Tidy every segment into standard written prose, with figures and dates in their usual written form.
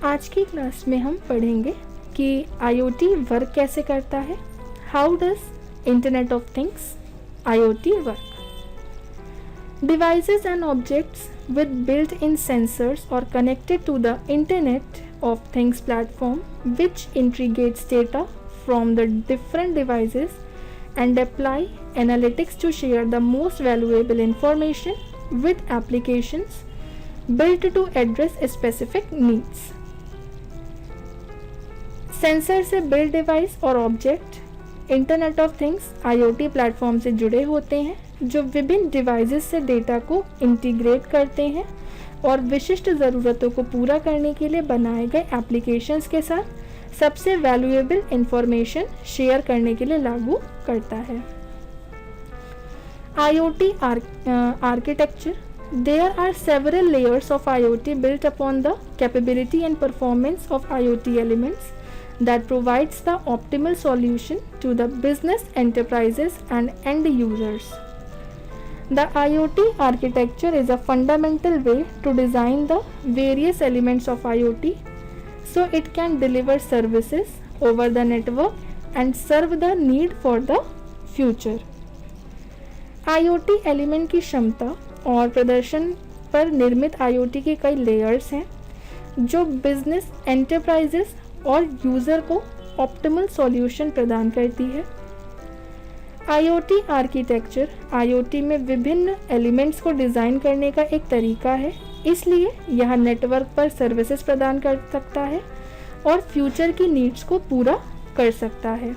आज की क्लास में हम पढ़ेंगे कि IoT वर्क कैसे करता है. How does internet of things IoT work. Devices and objects with built-in sensors are connected to the Internet of Things platform, which integrates data from the different devices and apply analytics to share the most valuable information with applications built to address specific needs. Sensor से build device और object internet of things IoT platform से जुड़े होते हैं, जो विभिन्न devices से data को इंटीग्रेट करते हैं और विशिष्ट ज़रूरतों को पूरा करने के लिए बनाए गए एप्लीकेशंस के साथ सबसे वैल्यूएबल इंफॉर्मेशन शेयर करने के लिए लागू करता है. IoT architecture. There are several layers of IoT built upon the capability and performance of IoT elements that provides the optimal solution to the business enterprises and end users. The IoT architecture is a fundamental way to design the various elements of IoT so it can deliver services over the network and serve the need for the future. IoT element की क्षमता और प्रदर्शन पर निर्मित IoT के कई layers हैं जो बिजनेस एंटरप्राइजेस और यूज़र को ऑप्टिमल सॉल्यूशन प्रदान करती है. IoT आर्किटेक्चर IoT में विभिन्न एलिमेंट्स को डिज़ाइन करने का एक तरीका है, इसलिए यह नेटवर्क पर सर्विसेज प्रदान कर सकता है और फ्यूचर की नीड्स को पूरा कर सकता है.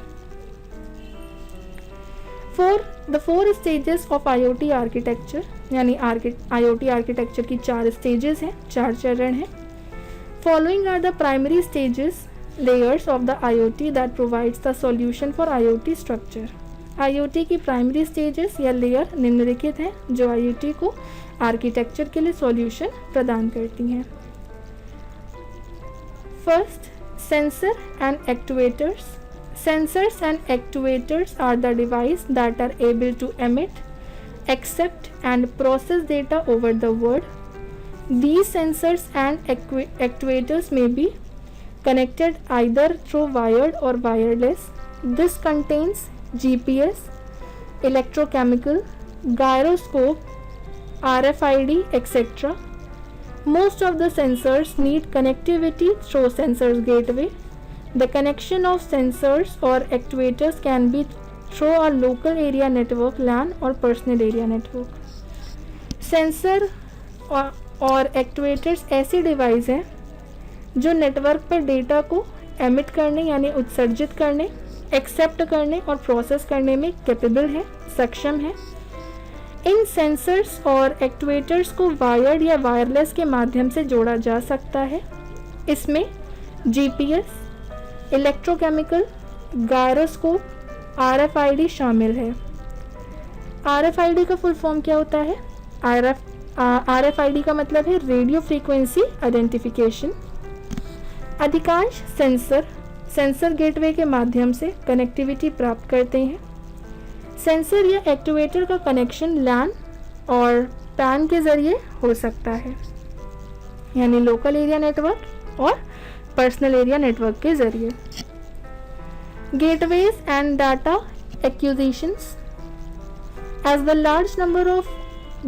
The four stages of IoT architecture, यानी IoT आर्किटेक्चर की 4 स्टेजेस हैं, 4 चरण हैं. Following are the primary stages layers of the IoT that provides the solution for IoT structure. IoT की प्राइमरी स्टेजेस या लेयर निम्नलिखित हैं जो IoT को आर्किटेक्चर के लिए सॉल्यूशन प्रदान करती हैं. First, sensor and actuators. Sensors and actuators are the devices that are able to emit, accept and process data over the world. These sensors and actuators may be connected either through wired or wireless. This contains GPS, electrochemical, gyroscope, RFID, etc. Most of the sensors need connectivity through sensors gateway. The connection of sensors or actuators can be through a local area network LAN or personal area network. Sensor और actuators ऐसी device हैं जो network पर data को emit करने यानी उत्सर्जित करने, एक्सेप्ट करने और प्रोसेस करने में कैपेबल है, सक्षम है. इन सेंसर्स और एक्चुएटर्स को वायर्ड या वायरलेस के माध्यम से जोड़ा जा सकता है. इसमें GPS, इलेक्ट्रोकेमिकल, गायरोस्कोप, RFID शामिल है. RFID का फुल फॉर्म क्या होता है? RFID का मतलब है रेडियो फ्रीक्वेंसी आइडेंटिफिकेशन. अधिकांश सेंसर गेटवे के माध्यम से कनेक्टिविटी प्राप्त करते हैं. सेंसर या एक्चुएटर का कनेक्शन LAN और PAN के ज़रिए हो सकता है, यानी लोकल एरिया नेटवर्क और पर्सनल एरिया नेटवर्क के ज़रिए. Gateways and data acquisitions. As the large number of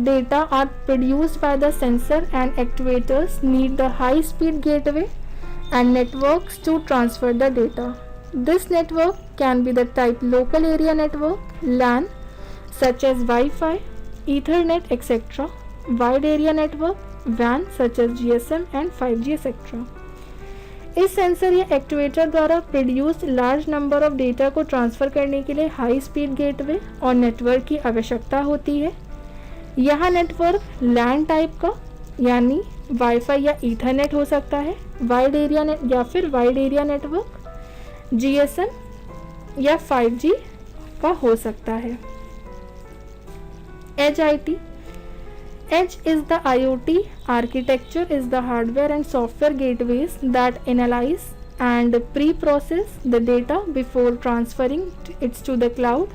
data are produced by the sensor and actuators need the high speed gateway and networks to transfer the data. This network can be the type local area network LAN such as Wi-Fi, Ethernet etc. Wide area network WAN such as GSM and 5G etc. इस sensor या actuator द्वारा produced large number of data को transfer करने के लिए high speed gateway और network की आवश्यकता होती है. यह नेटवर्क LAN टाइप का यानी वाईफाई या ईथरनेट हो सकता है, वाइड एरिया या फिर वाइड एरिया नेटवर्क GSM या 5G का हो सकता है. Edge IT. Edge is the IoT architecture is the hardware and software gateways that analyze and pre-process the data before transferring it to the cloud.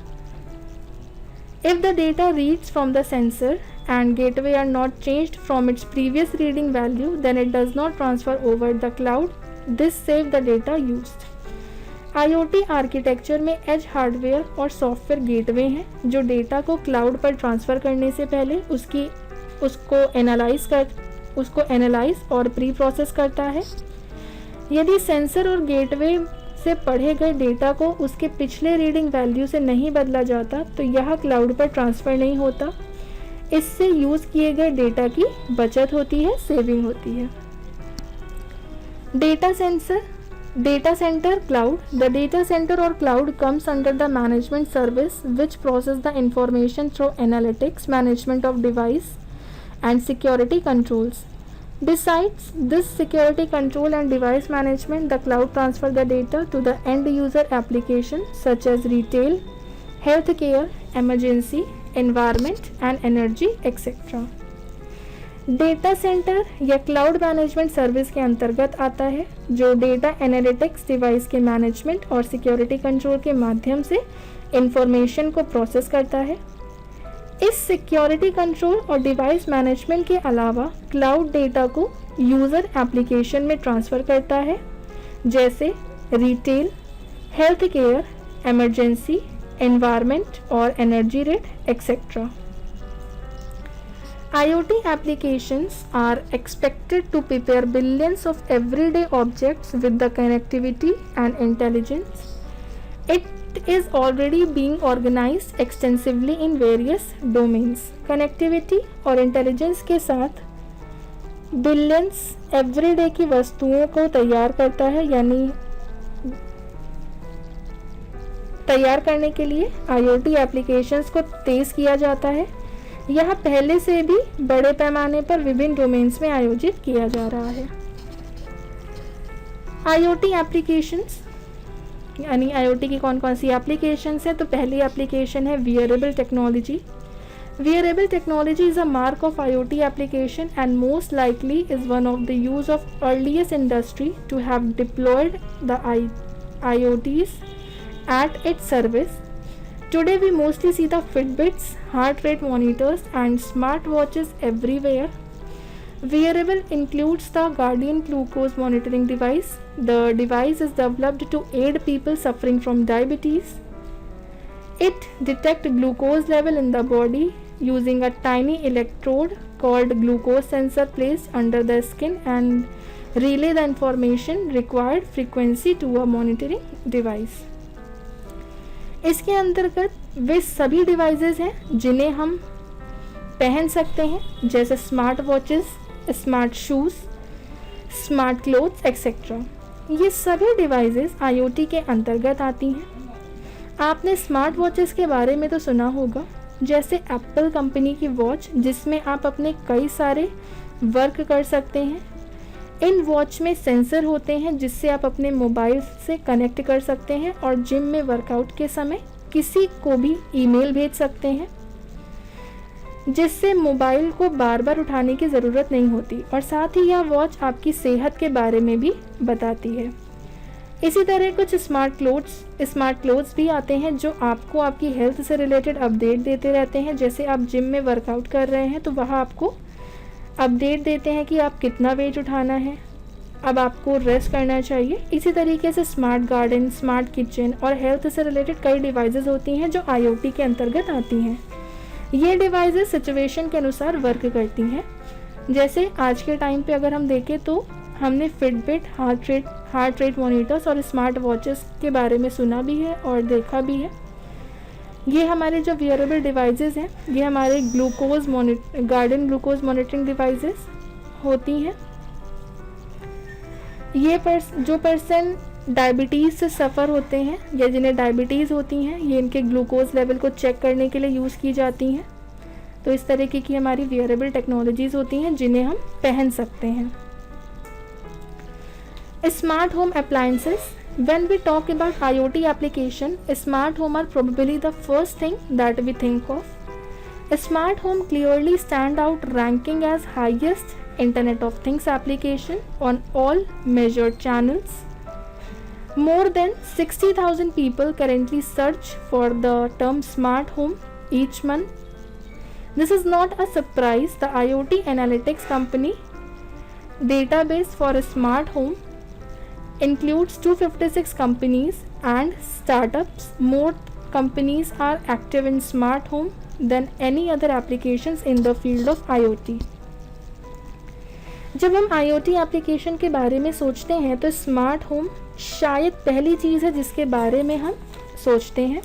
If the data reads from the sensor and gateway are not changed from its previous reading value, then it does not transfer over the cloud. This save the data used. IoT architecture में as hardware और software gateway हैं जो data को cloud पर transfer करने से पहले उसको एनालाइज और प्री प्रोसेस करता है। यदि सेंसर और गेटवे से पढ़े गए डेटा को उसके पिछले रीडिंग वैल्यू से नहीं बदला जाता तो यह क्लाउड पर ट्रांसफ़र नहीं होता। इससे यूज़ किए गए डेटा की बचत होती है, सेविंग होती है। Data center cloud. The data center or cloud comes under the management service which process the information through analytics, management of device and security controls. Besides this security control and device management, the cloud transfer the data to the end user application such as retail, healthcare, emergency, environment and energy etc. Data centre या cloud management service के अंतर्गत आता है जो data analytics, device के management और security control के माध्यम से इंफॉर्मेशन को प्रोसेस करता है। इस सिक्योरिटी कंट्रोल और डिवाइस मैनेजमेंट के अलावा क्लाउड डेटा को यूज़र एप्लीकेशन में ट्रांसफ़र करता है जैसे retail, health care, emergency, environment और energy rate etcetera. IoT applications are expected to prepare billions of everyday objects with the connectivity and intelligence. It is already being organized extensively in various domains. Connectivity और intelligence के साथ billions everyday की वस्तुओं को तैयार करता है, यानी तैयार करने के लिए IoT applications को तेज़ किया जाता है। यह पहले से भी बड़े पैमाने पर विभिन्न डोमेन्स में आयोजित किया जा रहा है। IoT एप्लीकेशंस, यानी IoT की कौन कौन सी एप्लीकेशंस हैं, तो पहली एप्लीकेशन है wearable technology. Wearable technology is a mark of IoT application and most likely is one of the use of earliest industry to have deployed the IoTs at its service. Today we mostly see the Fitbits, heart rate monitors and smartwatches everywhere. Wearable includes the Guardian glucose monitoring device. The device is developed to aid people suffering from diabetes. It detects glucose level in the body using a tiny electrode called glucose sensor placed under the skin and relay the information required frequency to a monitoring device. इसके अंतर्गत वे सभी devices हैं जिन्हें हम पहन सकते हैं जैसे smart watches, smart shoes, smart clothes etcetera. ये सभी डिवाइसेस IoT के अंतर्गत आती हैं। आपने स्मार्ट वॉचेस के बारे में तो सुना होगा, जैसे एप्पल कंपनी की वॉच जिसमें आप अपने कई सारे वर्क कर सकते हैं। इन वॉच में सेंसर होते हैं जिससे आप अपने मोबाइल से कनेक्ट कर सकते हैं और जिम में वर्कआउट के समय किसी को भी ईमेल भेज सकते हैं जिससे मोबाइल को बार बार उठाने की ज़रूरत नहीं होती, और साथ ही यह वॉच आपकी सेहत के बारे में भी बताती है। इसी तरह कुछ स्मार्ट क्लोथ्स भी आते हैं जो आपको आपकी हेल्थ से रिलेटेड अपडेट देते रहते हैं। जैसे आप जिम में वर्कआउट कर रहे हैं तो वह आपको अपडेट देते हैं कि आप कितना वेट उठाना है, अब आपको रेस्ट करना चाहिए। इसी तरीके से स्मार्ट गार्डन, स्मार्ट किचन और हेल्थ से रिलेटेड कई डिवाइसेस होती हैं जो IoT के अंतर्गत आती हैं। ये डिवाइसेस सिचुएशन के अनुसार वर्क करती हैं। जैसे आज के टाइम पे अगर हम देखें तो हमने फिटबिट, हार्ट रेट मॉनिटर्स और स्मार्ट वॉचेस के बारे में सुना भी है और देखा भी है। ये हमारे जो वियरेबल डिवाइसेस हैं ये हमारे गार्डन ग्लूकोज मॉनिटरिंग डिवाइसेस होती हैं। ये जो पर्सन डायबिटीज़ से सफ़र होते हैं या जिन्हें डायबिटीज़ होती हैं, ये इनके ग्लूकोज लेवल को चेक करने के लिए यूज़ की जाती हैं। तो इस तरीके की हमारी वियरेबल टेक्नोलॉजीज़ होती हैं जिन्हें हम पहन सकते हैं। Smart home appliances. When we talk about IoT application, smart home are probably the first thing that we think of. A smart home clearly stand out, ranking as highest Internet of Things application on all measured channels. More than 60,000 people currently search for the term smart home each month. This is not a surprise. The IoT analytics company database for a smart home includes 256 companies and startups. More companies are active in smart home than any other applications in the field of IoT. जब हम IoT application के बारे में सोचते हैं तो smart home शायद पहली चीज़ है जिसके बारे में हम सोचते हैं।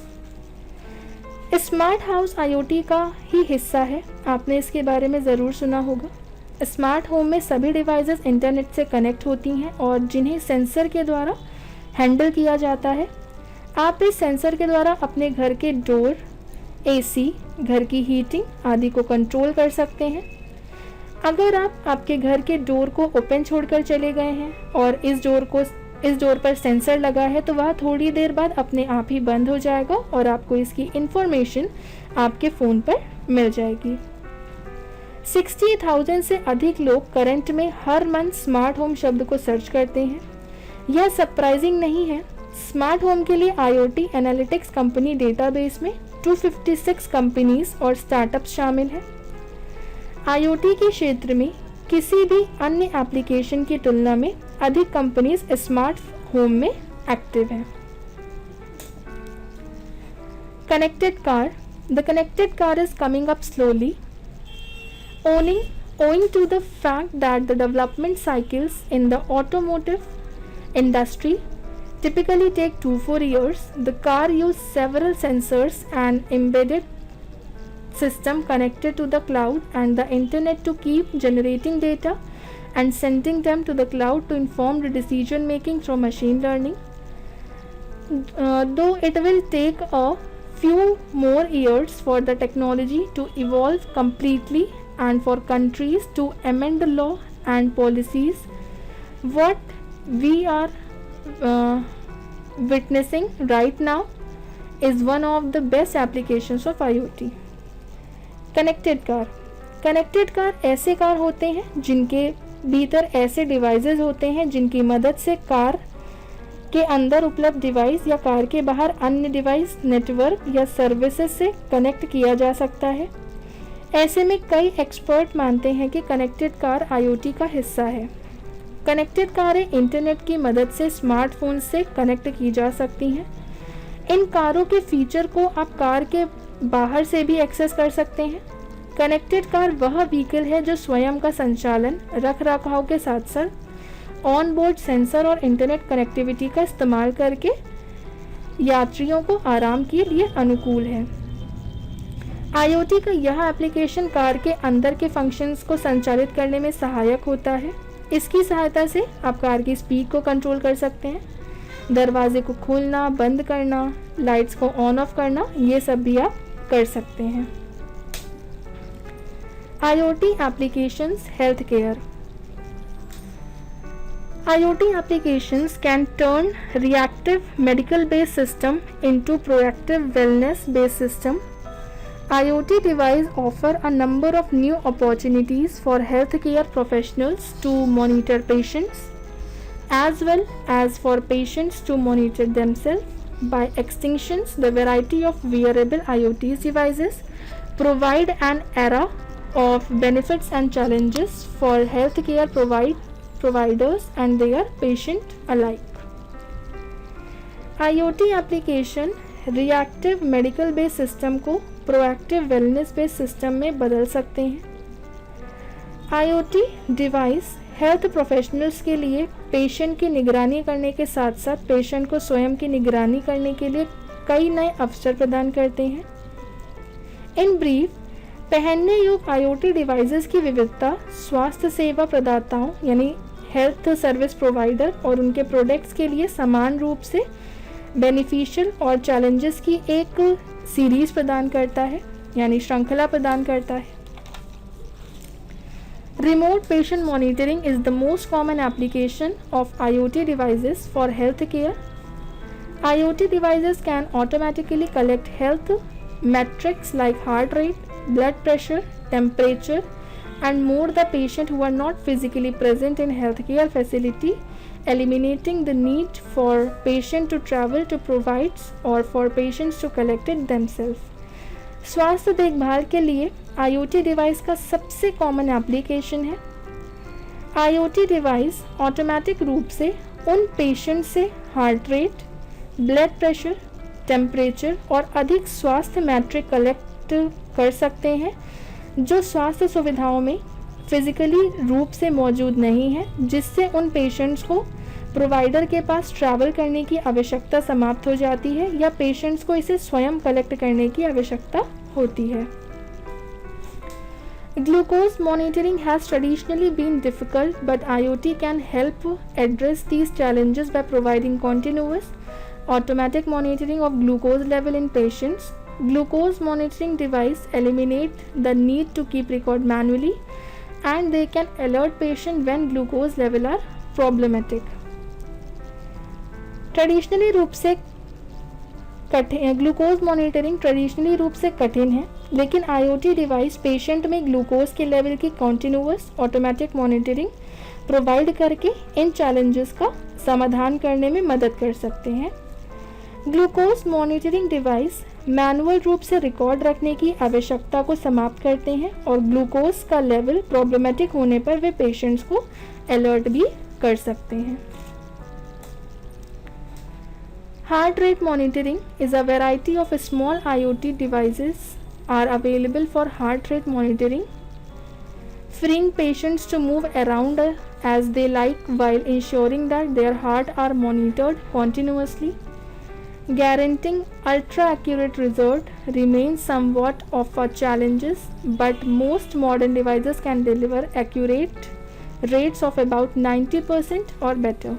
स्मार्ट हाउस IoT का ही हिस्सा है, आपने इसके बारे में ज़रूर सुना होगा। स्मार्ट होम में सभी डिवाइसेस इंटरनेट से कनेक्ट होती हैं और जिन्हें सेंसर के द्वारा हैंडल किया जाता है। आप इस सेंसर के द्वारा अपने घर के डोर, AC, घर की हीटिंग आदि को कंट्रोल कर सकते हैं। अगर आप आपके घर के डोर को ओपन छोड़कर चले गए हैं और इस डोर पर सेंसर लगा है तो वह थोड़ी देर बाद अपने आप ही बंद हो जाएगा और आपको इसकी इंफॉर्मेशन आपके फ़ोन पर मिल जाएगी। 60,000 से अधिक लोग करंट में हर मंथ स्मार्ट होम शब्द को सर्च करते हैं। यह सरप्राइजिंग नहीं है। स्मार्ट होम के लिए IoT एनालिटिक्स कंपनी डेटाबेस में 256 कंपनीज और स्टार्टअप्स शामिल हैं। IoT के क्षेत्र में किसी भी अन्य एप्लीकेशन की तुलना में अधिक कंपनीज स्मार्ट होम में एक्टिव हैं। Connected car. The connected car is coming up slowly, owing to the fact that the development cycles in the automotive industry typically take 2-4 years. The car uses several sensors and embedded system connected to the cloud and the internet to keep generating data and sending them to the cloud to inform the decision making through machine learning. Though it will take a few more years for the technology to evolve completely and for countries to amend the law and policies, what we are witnessing right now is one of the best applications of IoT. Connected car ऐसे car होते हैं जिनके भीतर ऐसे devices होते हैं जिनकी मदद से कार के अंदर उपलब्ध डिवाइस या कार के बाहर अन्य डिवाइस, नेटवर्क या सर्विसेज से कनेक्ट किया जा सकता है। ऐसे में कई एक्सपर्ट मानते हैं कि कनेक्टेड कार IoT का हिस्सा है। कनेक्टेड कारें इंटरनेट की मदद से स्मार्टफोन से कनेक्ट की जा सकती हैं। इन कारों के फीचर को आप कार के बाहर से भी एक्सेस कर सकते हैं। कनेक्टेड कार वह व्हीकल है जो स्वयं का संचालन, रख रखाव के साथ साथ ऑन बोर्ड सेंसर और इंटरनेट कनेक्टिविटी का इस्तेमाल करके यात्रियों को आराम के लिए अनुकूल है। IoT का यह एप्लीकेशन कार के अंदर के फंक्शंस को संचालित करने में सहायक होता है। इसकी सहायता से आप कार की स्पीड को कंट्रोल कर सकते हैं, दरवाजे को खोलना, बंद करना, लाइट्स को ऑन ऑफ करना, ये सब भी आप कर सकते हैं। IoT applications healthcare. IoT applications can turn reactive medical-based system into proactive wellness-based system. IoT devices offer a number of new opportunities for healthcare professionals to monitor patients, as well as for patients to monitor themselves. By extensions, the variety of wearable IoT devices provide an era of benefits and challenges for healthcare providers and their patient alike. IoT application reactive medical based system को proactive wellness based system में बदल सकते हैं। IoT device health professionals के लिए patient की निगरानी करने के साथ साथ पेशेंट को स्वयं की निगरानी करने के लिए कई नए अवसर प्रदान करते हैं। इन ब्रीफ, पहनने योग्य IoT डिवाइसेस की विविधता स्वास्थ्य सेवा प्रदाताओं यानी हेल्थ सर्विस प्रोवाइडर और उनके प्रोडक्ट्स के लिए समान रूप से बेनिफिशियल और चैलेंजेस की एक सीरीज प्रदान करता है यानी श्रृंखला प्रदान करता है। Remote patient monitoring is the most common application of IoT devices for healthcare. IoT devices can automatically collect health metrics like heart rate, blood pressure, temperature, and more the patient who are not physically present in healthcare facility, eliminating the need for patient to travel to providers or for patients to collect it themselves. स्वास्थ्य देखभाल के लिए IoT device का सबसे common application है। IoT device automatic रूप से उन पेशेंट से heart rate, blood pressure, temperature और अधिक स्वास्थ्य मैट्रिक कलेक्ट कर सकते हैं जो स्वास्थ्य सुविधाओं में फिजिकली रूप से मौजूद नहीं है, जिससे उन पेशेंट्स को प्रोवाइडर के पास ट्रैवल करने की आवश्यकता समाप्त हो जाती है या पेशेंट्स को इसे स्वयं कलेक्ट करने की आवश्यकता होती है। Glucose monitoring has traditionally been difficult, but IoT can help address these challenges by providing continuous, automatic monitoring of glucose level in patients. Glucose monitoring device eliminate the need to keep record manually, and they can alert patient when glucose level are problematic. Traditionally रूप से glucose monitoring traditionally रूप से कठिन है, लेकिन IoT device patient में glucose के level की कॉन्टिन्यूअस ऑटोमेटिक मॉनिटरिंग प्रोवाइड करके इन चैलेंजेस का समाधान करने में मदद कर सकते हैं। ग्लूकोज मॉनिटरिंग डिवाइस मैनुअल रूप से रिकॉर्ड रखने की आवश्यकता को समाप्त करते हैं और ग्लूकोज का लेवल प्रॉब्लमेटिक होने पर वे पेशेंट्स को अलर्ट भी कर सकते हैं। Heart rate monitoring is a variety of small IoT devices are available for heart rate monitoring, freeing patients to move around as they like while ensuring that their heart are monitored continuously. Guaranteeing ultra-accurate result remains somewhat of a challenge, but most modern devices can deliver accurate rates of about 90% or better.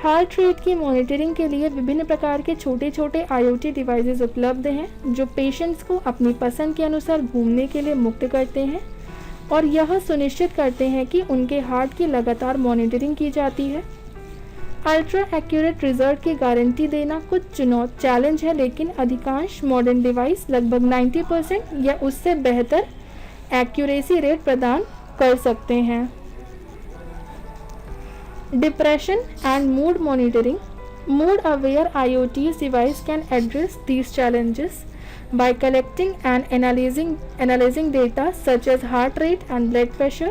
Heart rate की monitoring के लिए विभिन्न प्रकार के छोटे छोटे IoT devices उपलब्ध हैं जो पेशेंट्स को अपनी पसंद के अनुसार घूमने के लिए मुक्त करते हैं और यह सुनिश्चित करते हैं कि उनके हार्ट की लगातार मॉनिटरिंग की जाती है। अल्ट्रा एक्यूरेट रिजल्ट की गारंटी देना कुछ चैलेंज है, लेकिन अधिकांश मॉडर्न डिवाइस लगभग 90% या उससे बेहतर एक्यूरेसी रेट प्रदान कर सकते हैं। Depression and mood monitoring. Mood-aware IoT device can address these challenges by collecting and analyzing data such as heart rate and blood pressure.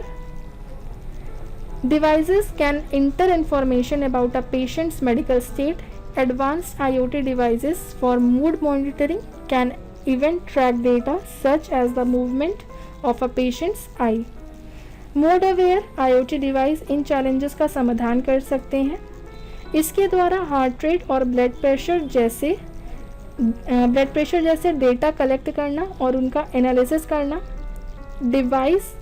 Devices can enter information about a patient's medical state. Advanced IoT devices for mood monitoring can even track data such as the movement of a patient's eye. Mode aware IoT device in challenges का समाधान कर सकते हैं। इसके द्वारा heart rate और blood pressure जैसे data collect करना और उनका एनालिसिस करना, डिवाइस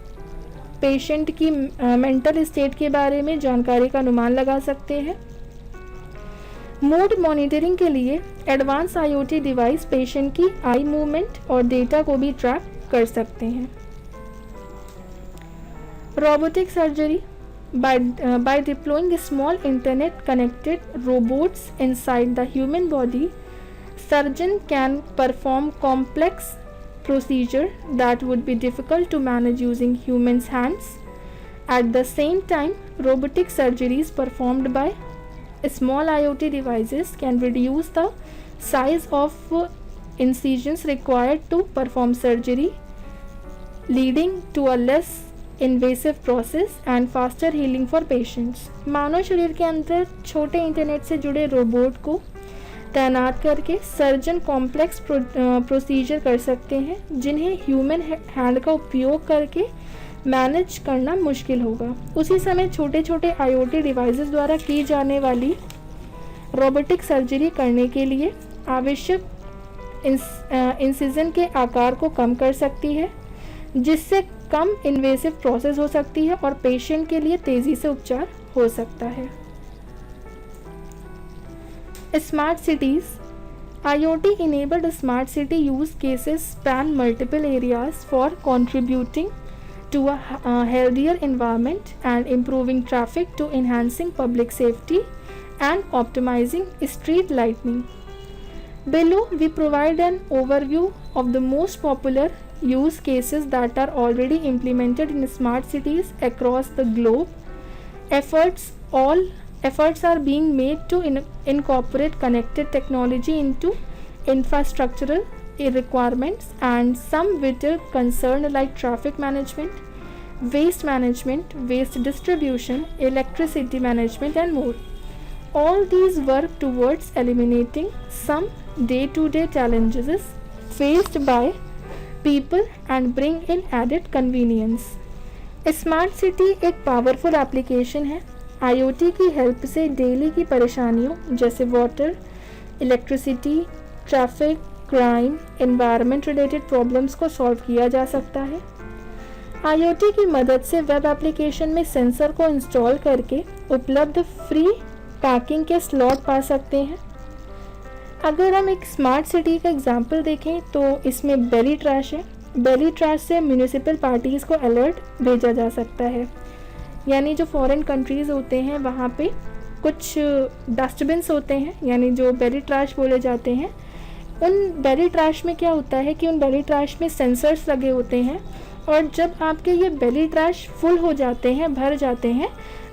पेशेंट की मेंटल स्टेट के बारे में जानकारी का अनुमान लगा सकते हैं। मोड मॉनिटरिंग के लिए एडवांस IoT डिवाइस पेशेंट की आई मूवमेंट और डेटा को भी ट्रैक कर सकते हैं। Robotic surgery. By deploying small internet-connected robots inside the human body, surgeon can perform complex procedure that would be difficult to manage using humans' hands. At the same time, robotic surgeries performed by small IoT devices can reduce the size of incisions required to perform surgery, leading to a less invasive process and faster healing for patients. मानव शरीर के अंदर छोटे internet से जुड़े robot को तैनात करके सर्जन कॉम्प्लेक्स प्रोसीजर कर सकते हैं जिन्हें ह्यूमन हैंड का उपयोग करके मैनेज करना मुश्किल होगा। उसी समय छोटे छोटे IoT डिवाइसेस द्वारा की जाने वाली रोबोटिक सर्जरी करने के लिए आवश्यक इंसिजन के आकार को कम कर सकती है, जिससे कम इन्वेसिव प्रोसेस हो सकती है और पेशेंट के लिए तेज़ी से उपचार हो सकता है। Smart cities. IoT enabled smart city use cases span multiple areas for contributing to a healthier environment and improving traffic to enhancing public safety and optimizing street lighting. Below, we provide an overview of the most popular use cases that are already implemented in smart cities across the globe. Efforts are being made to incorporate connected technology into infrastructural requirements and some vital concern like traffic management, waste management, waste distribution, electricity management and more. All these work towards eliminating some day-to-day challenges faced by people and bring in added convenience. Smart city एक powerful application है। IoT की help से daily की परेशानियों जैसे water, electricity, traffic, crime, environment related problems को solve किया जा सकता है। IoT की मदद से वेब एप्लीकेशन में सेंसर को इंस्टॉल करके उपलब्ध फ्री पैकिंग के स्लॉट पा सकते हैं। अगर हम एक स्मार्ट सिटी का एग्जांपल देखें तो इसमें बेली ट्रैश है। बेली ट्रैश से म्यूनिसिपल पार्टीज़ को अलर्ट भेजा जा सकता है, यानी जो फॉरेन कंट्रीज़ होते हैं वहाँ पे कुछ डस्टबिन्स होते हैं, यानी जो बेली ट्रैश बोले जाते हैं। उन बेली ट्रैश में क्या होता है कि उन बेली ट्रैश में सेंसर्स लगे होते हैं, और जब आपके ये बेली ट्रैश फुल हो जाते हैं, भर जाते हैं,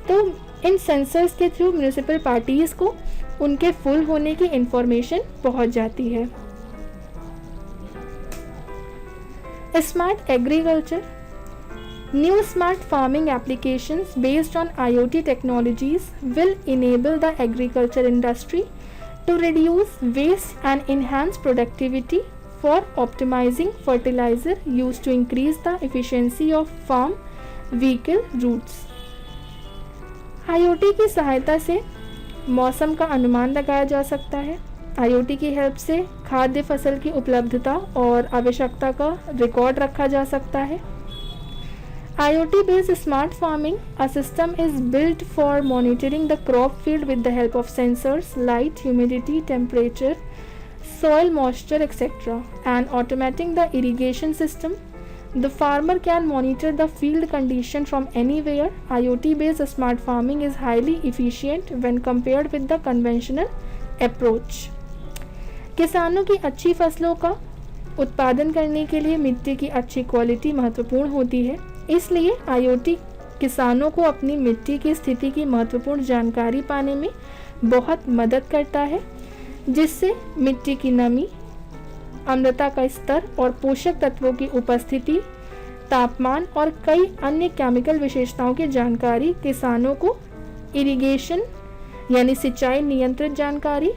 तो इन सेंसर्स के थ्रू म्यूनिसिपल पार्टीज़ को उनके फुल होने की इंफॉर्मेशन पहुंच जाती है। Smart agriculture, new smart farming applications based on IoT technologies will enable the agriculture industry to reduce waste and enhance productivity for optimizing fertilizer used to increase the efficiency of farm vehicle routes. IoT की सहायता से मौसम का अनुमान लगाया जा सकता है। IoT की हेल्प से खाद्य फसल की उपलब्धता और आवश्यकता का रिकॉर्ड रखा जा सकता है। IoT based smart farming, a system is built for monitoring the crop field with the help of sensors, light, humidity, temperature, soil moisture, etc. and automating the irrigation system. The farmer can monitor the field condition from anywhere. IoT based smart farming is highly efficient when compared with the conventional approach. किसानों की अच्छी फसलों का उत्पादन करने के लिए मिट्टी की अच्छी क्वालिटी महत्वपूर्ण होती है, इसलिए IoT किसानों को अपनी मिट्टी की स्थिति की महत्वपूर्ण जानकारी पाने में बहुत मदद करता है, जिससे मिट्टी की नमी, आम्लता का स्तर और पोषक तत्वों की उपस्थिति, तापमान और कई अन्य केमिकल विशेषताओं की जानकारी किसानों को इरिगेशन यानी सिंचाई नियंत्रित जानकारी,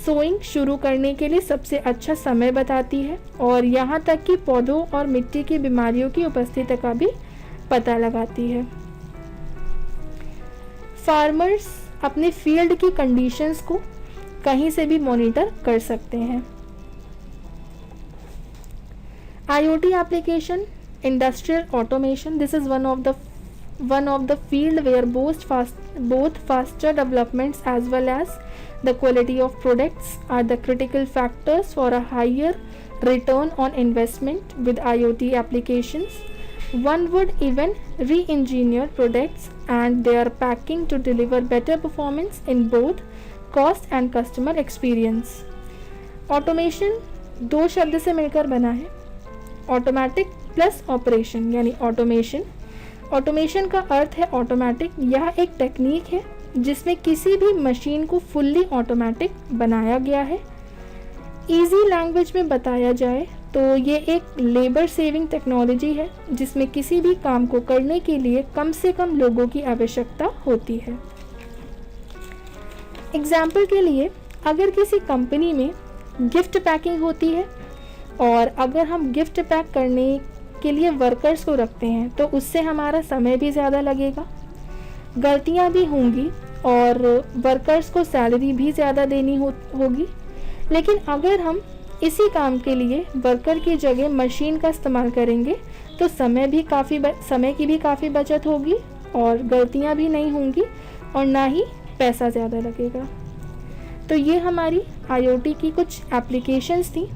सोइंग शुरू करने के लिए सबसे अच्छा समय बताती है, और यहाँ तक कि पौधों और मिट्टी की बीमारियों की उपस्थिति का भी पता लगाती है। फार्मर्स अपने फील्ड की कंडीशंस को कहीं से भी मॉनिटर कर सकते हैं। IoT application, industrial automation. This is one of the field where both faster developments as well as the quality of products are the critical factors for a higher return on investment. With IoT applications, one would even re-engineer products and their packing to deliver better performance in both cost and customer experience. Automation दो शब्द से मिलकर बना है, automatic plus operation यानी automation. Automation का अर्थ है automatic. यह एक टेक्निक है जिसमें किसी भी मशीन को फुल्ली ऑटोमेटिक बनाया गया है। इजी लैंग्वेज में बताया जाए तो ये एक लेबर सेविंग टेक्नोलॉजी है जिसमें किसी भी काम को करने के लिए कम से कम लोगों की आवश्यकता होती है। एग्जाम्पल के लिए, अगर किसी कंपनी में गिफ्ट पैकिंग होती है और अगर हम गिफ्ट पैक करने के लिए वर्कर्स को रखते हैं तो उससे हमारा समय भी ज़्यादा लगेगा, गलतियां भी होंगी और वर्कर्स को सैलरी भी ज़्यादा देनी होगी। लेकिन अगर हम इसी काम के लिए वर्कर की जगह मशीन का इस्तेमाल करेंगे तो समय की भी काफ़ी बचत होगी और गलतियां भी नहीं होंगी और ना ही पैसा ज़्यादा लगेगा। तो ये हमारी IoT की कुछ एप्लीकेशंस थी